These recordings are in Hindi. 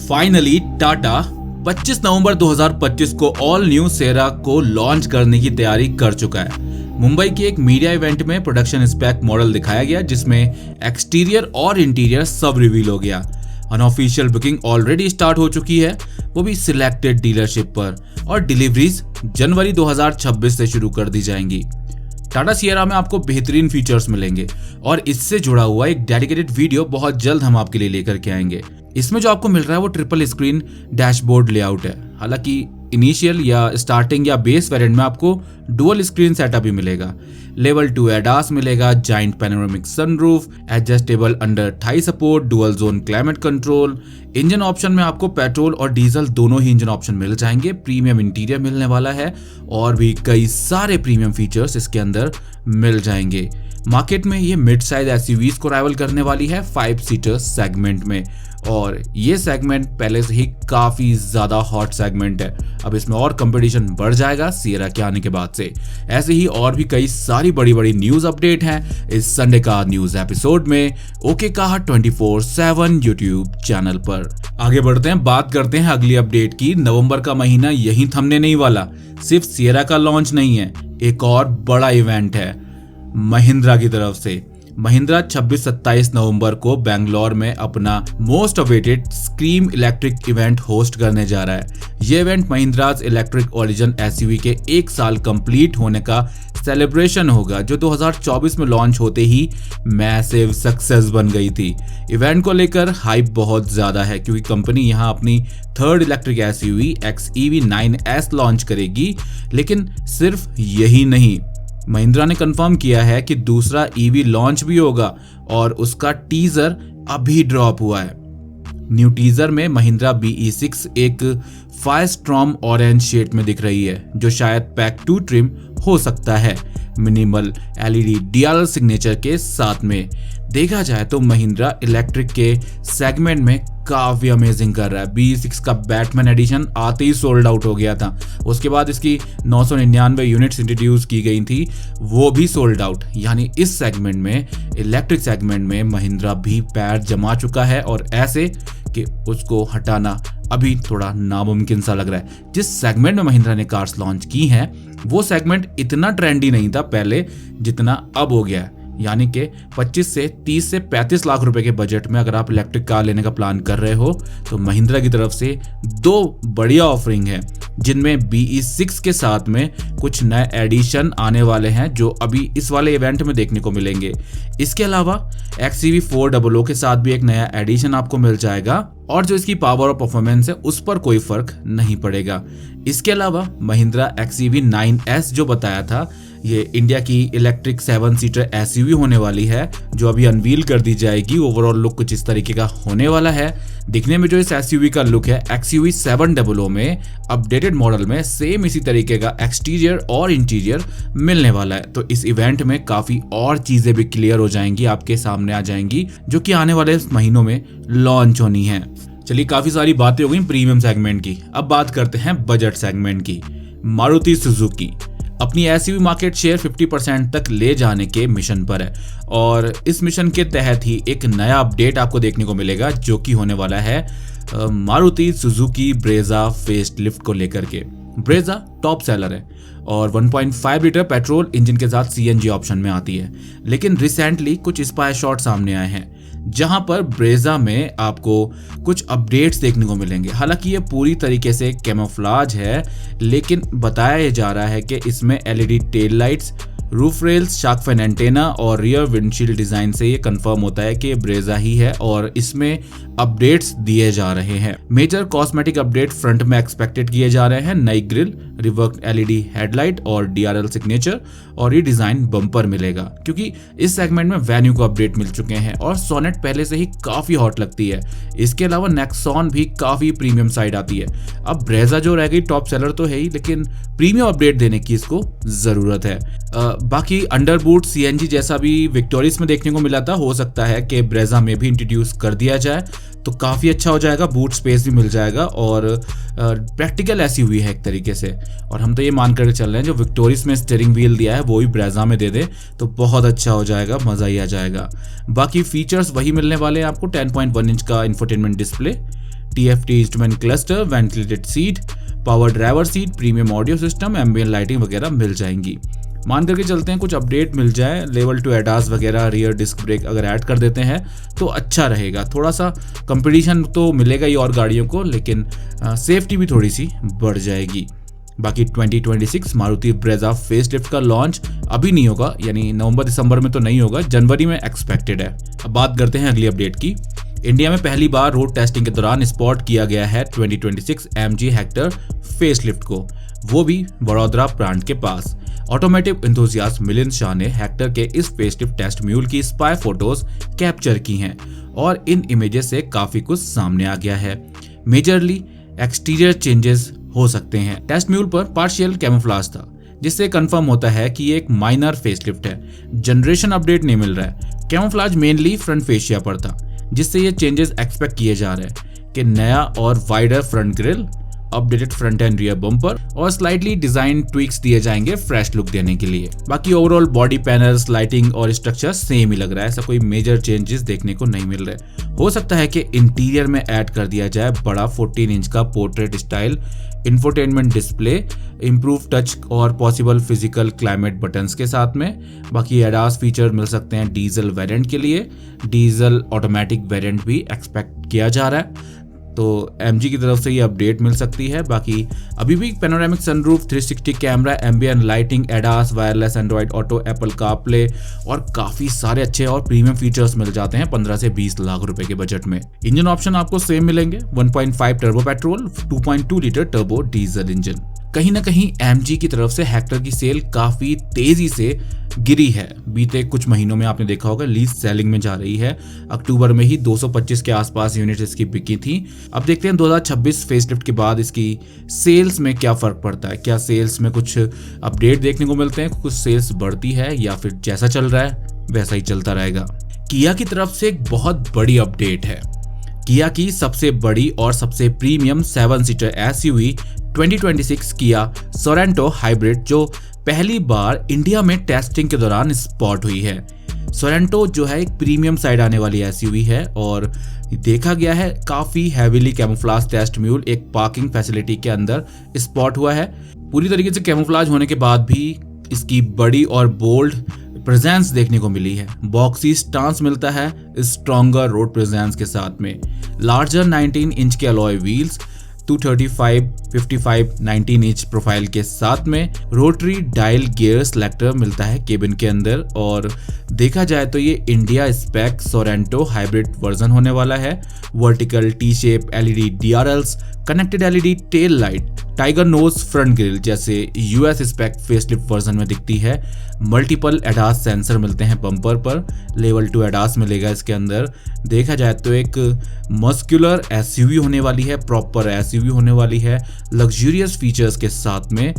फाइनली टाटा 25 नवंबर 2025 को ऑल न्यू सेरा को लॉन्च करने की तैयारी कर चुका है। मुंबई के एक मीडिया इवेंट में प्रोडक्शन स्पेक मॉडल दिखाया गया जिसमें एक्सटीरियर और इंटीरियर सब रिवील हो गया। अनऑफिशियल बुकिंग ऑलरेडी स्टार्ट हो चुकी है, वो भी सिलेक्टेड डीलरशिप पर, और डिलीवरीज जनवरी 2026 से शुरू कर दी जाएंगी। टाटा सियरा में आपको बेहतरीन फीचर्स मिलेंगे और इससे जुड़ा हुआ एक डेडिकेटेड वीडियो बहुत जल्द हम आपके लिए लेकर के आएंगे। इसमें जो आपको मिल रहा है वो ट्रिपल स्क्रीन डैशबोर्ड लेआउट है। हालांकि इनिशियल या स्टार्टिंग या बेस वेरिएंट में आपको डुअल स्क्रीन सेटअप भी मिलेगा। लेवल 2 एडास मिलेगा, giant panoramic sunroof, adjustable under Thai support, dual zone climate control. Engine option में आपको पेट्रोल और डीजल दोनों ही इंजन ऑप्शन मिल जाएंगे। प्रीमियम इंटीरियर मिलने वाला है और भी कई सारे प्रीमियम फीचर्स इसके अंदर मिल जाएंगे। मार्केट में ये मिड साइज एसयूवीज को राइवल करने वाली है 5 सीटर सेगमेंट में, और ये सेगमेंट पहले से ही काफी ज्यादा हॉट सेगमेंट है। अब इसमें और कंपटीशन बढ़ जाएगा सियरा के आने के बाद से। ऐसे ही और भी कई सारी बड़ी बड़ी न्यूज अपडेट हैं इस संडे का न्यूज एपिसोड में ओके कहा 24/7 यूट्यूब चैनल पर। आगे बढ़ते हैं, बात करते हैं अगली अपडेट की। नवंबर का महीना यहीं थमने नहीं वाला। सिर्फ सियरा का लॉन्च नहीं है, एक और बड़ा इवेंट है महिंद्रा की तरफ से। महिंद्रा 26-27 नवंबर को बेंगलोर में अपना most awaited scream electric event host करने जा रहा है। ये event Mahindras electric origin SUV के 1 साल कंप्लीट होने का सेलिब्रेशन होगा, जो 2024 में लॉन्च होते ही मैसिव सक्सेस बन गई थी। इवेंट को लेकर हाइप बहुत ज्यादा है क्योंकि कंपनी यहां अपनी third electric SUV XEV 9S launch करेगी। लेकिन सिर्फ यही नहीं, महिंद्रा ने कंफर्म किया है कि दूसरा ईवी लॉन्च भी होगा और उसका टीजर अभी ड्रॉप हुआ है। न्यू टीजर में महिंद्रा BE6 एक फायरस्टॉर्म ऑरेंज शेड में दिख रही है, जो शायद पैक 2 ट्रिम हो सकता है। मिनिमल LED DRL सिग्नेचर के साथ में देखा जाए तो महिंद्रा इलेक्ट्रिक के सेगमेंट में काफी अमेजिंग कर रहा है। BE6 का बैटमैन एडिशन आते ही सोल्ड आउट हो गया था। उसके बाद इसकी 999 यूनिट्स इंट्रोड्यूस की गई थी, वो भी सोल्ड आउट। यानी इस सेगमेंट में, इलेक्ट्रिक सेगमेंट में महिंद्रा भी पैर जमा चुका है और ऐसे कि उसको हटाना अभी थोड़ा नामुमकिन सा लग रहा है। जिस सेगमेंट में महिंद्रा ने कार्स लॉन्च की हैं, वो सेगमेंट इतना ट्रेंडी नहीं था पहले जितना अब हो गया है। यानी कि 25 से 30 से 35 लाख रुपए के बजट में अगर आप इलेक्ट्रिक कार लेने का प्लान कर रहे हो तो महिंद्रा की तरफ से 2 बढ़िया ऑफरिंग है, जिनमें BE6 के साथ में कुछ नए एडिशन आने वाले हैं जो अभी इस वाले इवेंट में देखने को मिलेंगे। इसके अलावा XEV 400 के साथ भी एक नया एडिशन आपको मिल जाएगा और जो इसकी पावर और परफॉर्मेंस है उस पर कोई फर्क नहीं पड़ेगा। इसके अलावा महिंद्रा XEV 9S जो बताया था, ये इंडिया की इलेक्ट्रिक 7 सीटर एसयूवी होने वाली है, जो अभी अनवील कर दी जाएगी। ओवरऑल लुक कुछ इस तरीके का होने वाला है। दिखने में जो इस एसयूवी का लुक है, XUV 700 में अपडेटेड मॉडल में सेम इसी तरीके का एक्सटीरियर और इंटीरियर मिलने वाला है। तो इस इवेंट में काफी और चीजें भी क्लियर हो जाएंगी, आपके सामने आ जाएंगी, जो कि आने वाले महीनों में लॉन्च होनी है। चलिए, काफी सारी बातें हो गई प्रीमियम सेगमेंट की। अब बात करते हैं बजट सेगमेंट की। मारुति सुजुकी अपनी एसयूवी मार्केट शेयर 50% तक ले जाने के मिशन पर है और इस मिशन के तहत ही एक नया अपडेट आपको देखने को मिलेगा, जो कि होने वाला है मारुति सुजुकी ब्रेजा फेसलिफ्ट को लेकर के। ब्रेजा टॉप सेलर है और 1.5 लीटर पेट्रोल इंजन के साथ CNG ऑप्शन में आती है। लेकिन रिसेंटली कुछ स्पाई शॉट सामने आए हैं जहां पर ब्रेजा में आपको कुछ अपडेट्स देखने को मिलेंगे। हालांकि ये पूरी तरीके से कैमोफ्लाज है, लेकिन बताया जा रहा है कि इसमें LED tail lights, roof rails, shark fin antenna और रियर विंडशील्ड डिजाइन से ये कंफर्म होता है कि ये ब्रेजा ही है और इसमें अपडेट्स दिए जा रहे हैं। मेजर कॉस्मेटिक अपडेट फ्रंट में एक्सपेक्टेड किए जा रहे हैं। नई ग्रिल, रिवर्क्ड LED हेडलाइट और DRL सिग्नेचर और ये डिजाइन बम्पर मिलेगा, क्योंकि इस सेगमेंट में वेन्यू को अपडेट मिल चुके हैं और सोनेट पहले से ही काफी हॉट लगती है। इसके अलावा नेक्सॉन भी काफी प्रीमियम साइड आती है। अब ब्रेजा जो रह गई टॉप सेलर तो है ही, लेकिन प्रीमियम अपडेट देने की इसको जरूरत है। बाकी अंडरबूट CNG जैसा भी विक्टोरियस में देखने को मिला था, हो सकता है कि ब्रेजा में भी इंट्रोड्यूस कर दिया जाए तो काफ़ी अच्छा हो जाएगा। बूट स्पेस भी मिल जाएगा और प्रैक्टिकल एसयूवी है एक तरीके से। और हम तो ये मान कर चल रहे हैं जो विक्टोरियस में स्टीयरिंग व्हील दिया है वो भी ब्रेजा में दे दे तो बहुत अच्छा हो जाएगा, मज़ा ही आ जाएगा। बाकी फीचर्स वही मिलने वाले हैं आपको। 10.1 इंच का infotainment display, TFT instrument cluster, ventilated seat, power driver seat, premium audio system, ambient lighting वगैरह मिल जाएंगी। मान करके चलते हैं कुछ अपडेट मिल जाए, लेवल 2 ADAS वगैरह, रियर डिस्क ब्रेक अगर ऐड कर देते हैं तो अच्छा रहेगा। थोड़ा सा कंपटीशन तो मिलेगा ही और गाड़ियों को, लेकिन सेफ्टी भी थोड़ी सी बढ़ जाएगी। बाकी 2026 मारुति ब्रेज़ा फेसलिफ्ट का लॉन्च अभी नहीं होगा, यानी नवंबर दिसंबर में तो नहीं होगा, जनवरी में एक्सपेक्टेड है। अब बात करते हैं अगली अपडेट की। इंडिया में पहली बार रोड टेस्टिंग के दौरान स्पॉट किया गया है 2026 MG हेक्टर फेसलिफ्ट को, वो भी वडोदरा ब्रांड के पास। ऑटोमोटिव एंथुसियास्ट मिलिंद शाह ने हेक्टर के इस फेसलिफ्ट टेस्ट म्यूल की स्पाई फोटोज कैप्चर की हैं और इन इमेजेस से काफी कुछ सामने आ गया है। मेजरली एक्सटीरियर चेंजेस हो सकते हैं। टेस्ट म्यूल पर पार्शियल कैमोफ्लेज था, जिससे कंफर्म होता है कि ये एक माइनर फेसलिफ्ट है। जनरेशन अपडेट नहीं मिल रहा है। कैमोफ्लेज मेनली फ्रंट फेशिया पर था, जिससे ये चेंजेस एक्सपेक्ट किए जा रहे हैं कि नया और wider front grille, updated front end rear bumper और स्लाइटली डिजाइन ट्विक्स दिए जाएंगे फ्रेश लुक देने के लिए। बाकी ओवरऑल बॉडी पैनल्स, लाइटिंग और स्ट्रक्चर सेम ही लग रहा है, ऐसा कोई मेजर चेंजेस देखने को नहीं मिल रहे। हो सकता है कि इंटीरियर में ऐड कर दिया जाए बड़ा 14 इंच का portrait style infotainment display, improve touch और पॉसिबल फिजिकल क्लाइमेट बटन्स के साथ में। बाकी ADAS फीचर मिल सकते हैं डीजल वेरिएंट के लिए, डीजल ऑटोमेटिक वेरिएंट भी एक्सपेक्ट किया जा रहा है, तो MG की तरफ से ये अपडेट मिल सकती है। बाकी अभी भी panoramic sunroof, 360 camera, ambient lighting, ADAS, wireless Android auto, Apple CarPlay और काफी सारे अच्छे और प्रीमियम फीचर्स मिल जाते हैं 15 से 20 लाख रुपए के बजट में। इंजन ऑप्शन आपको सेम मिलेंगे, 1.5 turbo petrol, 2.2 litre turbo diesel engine. कहीं ना कहीं MG की तरफ से हेक्टर की सेल काफी तेजी से गिरी है। बीते कुछ महीनों में आपने देखा होगा लीज सेलिंग में जा रही है। अक्टूबर में ही 225 के आसपास यूनिट इसकी बिकी थी। अब देखते हैं 2026 फेसलिफ्ट के बाद इसकी सेल्स में क्या फर्क पड़ता है। क्या सेल्स में कुछ अपडेट देखने को मिलते हैं, कुछ सेल्स बढ़ती है या फिर जैसा चल रहा है वैसा ही चलता रहेगा। किया की तरफ से एक बहुत बड़ी अपडेट है। किया की सबसे बड़ी और सबसे प्रीमियम 7 सीटर SUV 2026 किया सोरेंटो हाइब्रिड, जो पहली बार इंडिया में टेस्टिंग के दौरान स्पॉट हुई है। सोरेंटो जो है एक प्रीमियम साइड आने वाली SUV है और देखा गया है काफी हैवीली कैमोफ्लेज टेस्ट म्यूल एक पार्किंग फैसिलिटी के अंदर स्पॉट हुआ है। पूरी तरीके से कैमोफ्लेज होने के बाद भी इसकी बड़ी और बोल्ड प्रेजेंस देखने को मिली है। बॉक्सी स्टांस मिलता है स्ट्रॉन्गर रोड प्रेजेंस के साथ में। लार्जर 19 इंच के अलॉय व्हील्स, 235, 55, 19 इंच प्रोफाइल के साथ में रोटरी डायल गियर सेलेक्टर मिलता है केबिन के अंदर। और देखा जाए तो ये India spec Sorento hybrid version होने वाला है। Vertical T shape LED DRLs, connected LED tail light, tiger nose front grille जैसे US स्पेक फेसलिफ्ट वर्जन में दिखती है। मल्टीपल ADAS सेंसर मिलते हैं बम्पर पर, लेवल 2 ADAS मिलेगा इसके अंदर। देखा जाए तो एक मस्कुलर SUV होने वाली है, प्रॉपर SUV होने वाली है लग्जूरियस फीचर्स के साथ में।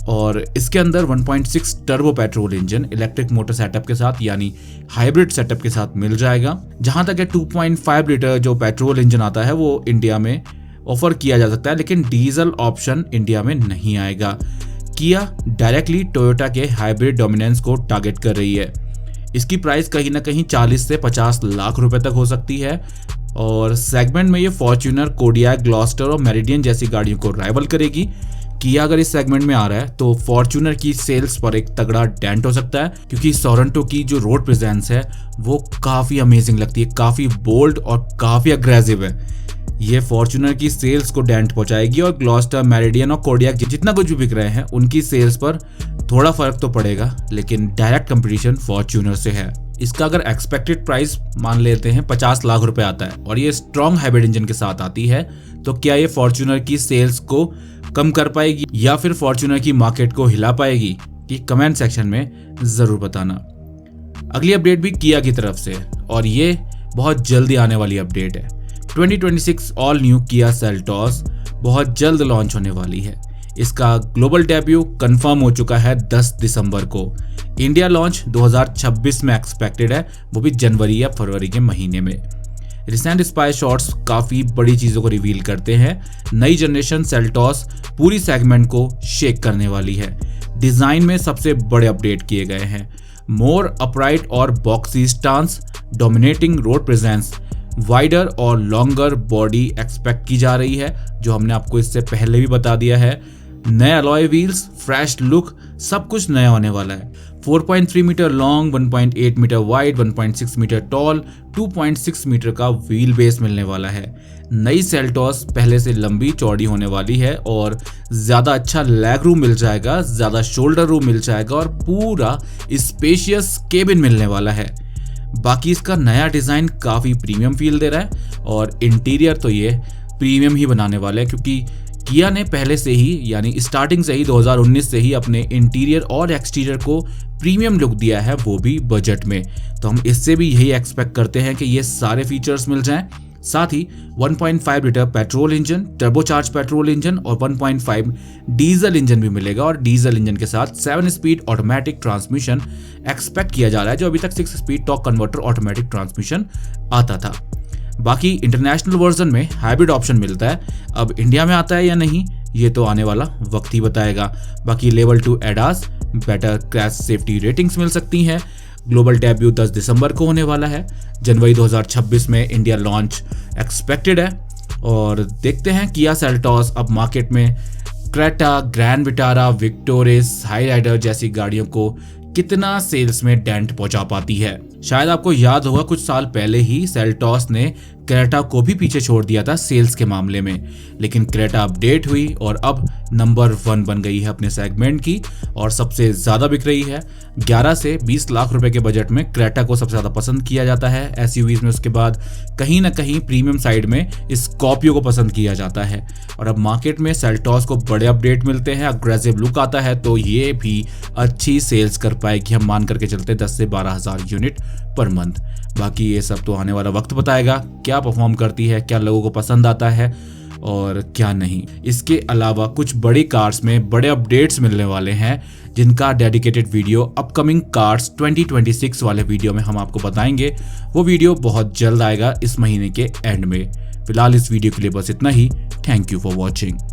और इसके अंदर 1.6 turbo petrol engine electric motor setup के साथ यानी हाइब्रिड सेटअप के साथ मिल जाएगा। जहां तक 2.5 लीटर जो पेट्रोल इंजन आता है वो इंडिया में ऑफर किया जा सकता है, लेकिन डीजल ऑप्शन इंडिया में नहीं आएगा। किया डायरेक्टली टोयोटा के हाइब्रिड डोमिनेंस को टारगेट कर रही है। इसकी प्राइस कहीं ना कहीं 40 से 50 लाख रुपए तक हो सकती है और सेगमेंट में ये फॉर्च्यूनर, कोडियाक, ग्लॉस्टर और मेरिडियन जैसी गाड़ियों को राइवल करेगी। किया अगर इस सेगमेंट में आ रहा है तो फॉर्च्यूनर की सेल्स पर एक तगड़ा डेंट हो सकता है, क्योंकि सोरेंटो की जो रोड प्रेजेंस है वो काफी अमेजिंग लगती है, काफी बोल्ड और काफी अग्रेसिव है। ये फॉर्च्यूनर की सेल्स को डेंट पहुंचाएगी और ग्लॉस्टर, मेरिडियन और कोडियाक जितना कुछ भी बिक रहे हैं उनकी सेल्स पर थोड़ा फर्क तो पड़ेगा, लेकिन डायरेक्ट कंपटीशन फॉर्च्यूनर से है। इसका अगर एक्सपेक्टेड प्राइस मान लेते हैं 50 लाख रुपए आता है और ये स्ट्रॉन्ग हाइब्रिड इंजन के साथ आती है, तो क्या ये फॉर्च्यूनर की सेल्स को कम कर पाएगी या फिर फॉर्च्यूनर की मार्केट को हिला पाएगी? कि कमेंट सेक्शन में जरूर बताना। अगली अपडेट भी किया की तरफ से और ये बहुत जल्दी आने वाली अपडेट है। 2026 ऑल न्यू किया सेल्टॉस बहुत जल्द लॉन्च होने वाली है। इसका ग्लोबल डेब्यू कंफर्म हो चुका है 10 दिसंबर को। इंडिया लॉन्च 2026 में एक्सपेक्टेड है, वो भी जनवरी या फरवरी के महीने में। रिसेंट स्पाई शॉट्स काफी बड़ी चीजों को रिवील करते हैं। नई जनरेशन सेल्टॉस पूरी सेगमेंट को शेक करने वाली है। डिजाइन में सबसे बड़े अपडेट किए गए हैं। मोर अपराइट और boxy stance, dominating road presence, wider और लॉन्गर बॉडी एक्सपेक्ट की जा रही है, जो हमने आपको इससे पहले भी बता दिया है। नए अलॉय व्हील्स, फ्रेश लुक, सब कुछ नया होने वाला है। 4.3 metre long, 1.8 metre wide, 1.6 metre tall, 2.6 metre का व्हील बेस मिलने वाला है। नई सेल्टॉस पहले से लंबी चौड़ी होने वाली है और ज़्यादा अच्छा लेग रूम मिल जाएगा, ज़्यादा शोल्डर रूम मिल जाएगा और पूरा स्पेशियस केबिन मिलने वाला है। बाकी इसका नया डिज़ाइन काफ़ी प्रीमियम फील दे रहा है और इंटीरियर तो ये प्रीमियम ही बनाने वाला है, क्योंकि किया ने पहले से ही यानी स्टार्टिंग से ही 2019 से ही अपने इंटीरियर और एक्सटीरियर को प्रीमियम लुक दिया है, वो भी बजट में। तो हम इससे भी यही एक्सपेक्ट करते हैं कि ये सारे फीचर्स मिल जाएं। साथ ही 1.5 litre petrol engine, turbocharge petrol engine और 1.5 डीजल इंजन भी मिलेगा और डीजल इंजन के साथ 7 स्पीड ऑटोमेटिक ट्रांसमिशन एक्सपेक्ट किया जा रहा है, जो अभी तक 6 speed torque converter automatic transmission आता था। बाकी इंटरनेशनल वर्जन में हाइब्रिड ऑप्शन मिलता है, अब इंडिया में आता है या नहीं ये तो आने वाला वक्त ही बताएगा। बाकी level 2 ADAS, better crash safety ratings मिल सकती हैं। ग्लोबल डेब्यू 10 दिसंबर को होने वाला है। जनवरी 2026 में इंडिया लॉन्च एक्सपेक्टेड है और देखते हैं किया सेल्टॉस अब मार्केट में Creta, Grand Vitara, Victoris, Hyryder जैसी गाड़ियों को कितना सेल्स में डेंट पहुंचा पाती है। शायद आपको याद होगा कुछ साल पहले ही सेल्टॉस ने क्रेटा को भी पीछे छोड़ दिया था सेल्स के मामले में, लेकिन क्रेटा अपडेट हुई और अब नंबर 1 बन गई है अपने सेगमेंट की और सबसे ज्यादा बिक रही है। 11 से 20 लाख रुपए के बजट में क्रेटा को सबसे ज्यादा पसंद किया जाता है एसयूवीज में। उसके बाद कहीं ना कहीं प्रीमियम साइड में स्कॉर्पियो को पसंद किया जाता है और अब मार्केट में सेल्टॉस को बड़े अपडेट मिलते हैं, अग्रेसिव लुक आता है, तो ये भी अच्छी सेल्स कर पाएगी, हम मान करके चलते 10 से 12 हज़ार यूनिट पर मंथ। बाकी ये सब तो आने वाला वक्त बताएगा क्या परफॉर्म करती है, क्या लोगों को पसंद आता है और क्या नहीं। इसके अलावा कुछ बड़ी कार्स में बड़े अपडेट्स मिलने वाले हैं, जिनका डेडिकेटेड वीडियो अपकमिंग कार्स 2026 वाले वीडियो में हम आपको बताएंगे। वो वीडियो बहुत जल्द आएगा इस महीने के एंड में। फिलहाल इस वीडियो के लिए बस इतना ही। Thank you for watching.